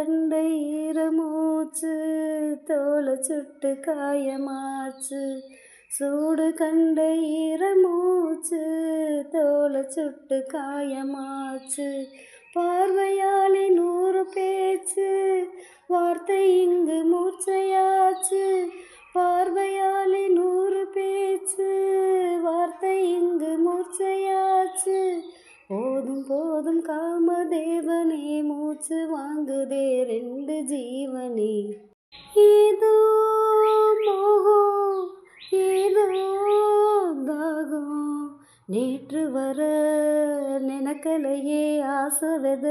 கண்ட ஈரமூச்சு தோள சுட்டு காயமாச்சு. சூடு கண்ட ஈரமூச்சு தோள சுட்டு காயமாச்சு. பார்வையாலே 100 பேச்சு வார்த்தை இங்கு மூர்ச்சையாச்சு. பார்வையாலே 100 பேச்சு வார்த்தை இங்கு மூர்ச்சையாச்சு. போதும் போதும் காமதேவனே மூச்சு வாங்குதே 2 ஜீவனே. ஏதோ மோகம் ஏதோ தாகம் நேற்று வர நினைக்கலையே ஆசை வெத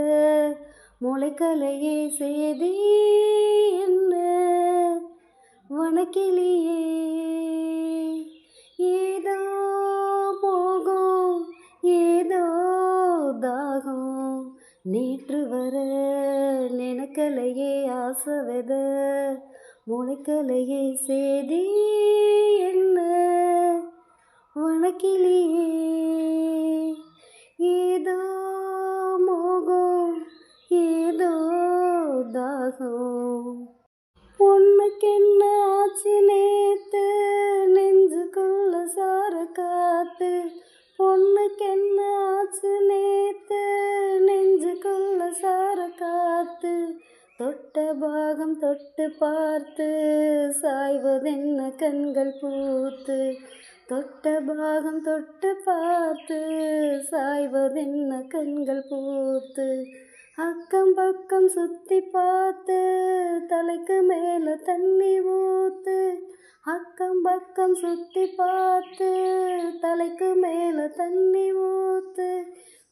முளைக்கலையே செய்தி என்ன வனக்கிளியே. ஏதோ மோகம் ஏதோ தாகம் நேற்று வர நினைக்கலையே ஆசை வெத முளைக்கலையே செய்தி என்ன வனக்கிளியே. ஏதோ மோகம் ஏதோ தாகம் பொண்ணுக்கென்ன ஆச்சு நேத்து நெஞ்சுக்குள்ள சார காத்து. பொண்ணுக்கென்ன ஆச்சு நேத்து நெஞ்சுக்குள்ள சார காத்து. தொட்ட பாகம் தொட்டு பார்த்து சாய்வதென்ன கண்கள் பூத்து. தொட்ட பாகம் தொட்டு பார்த்து சாய்வதென்ன கண்கள் பூத்து. அக்கம் பக்கம் சுத்தி பார்த்து தலைக்கு மேல தண்ணி ஊத்து. அக்கம் பக்கம் சுத்தி பார்த்து தலைக்கு மேல தண்ணி ஊத்து.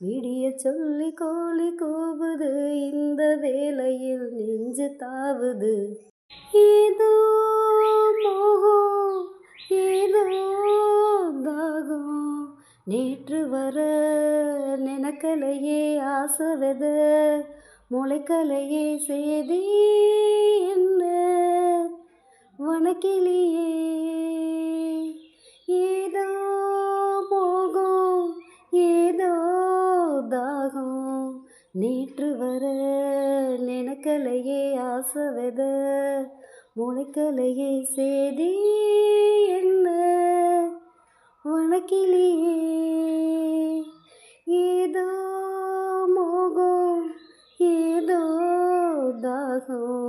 விடிய சொல்லி கோழி கூவுது இந்த வேளையில் நெஞ்சு தாவுது. ஏதோ மோகம் ஏதோ தாகம் நேற்று வர நினைக்கலையே ஆசை வெத முளைக்கலையே செய்தி என்ன வனக்கிளியே. ஏதோ மோகம் ஏதோ தாகம் நேற்று வர நினைக்கலையே ஆசை வெத முளைக்கலையே செய்தி என்ன வனக்கிளியே. ஏதோ மோகம் ஏதோ தாகம்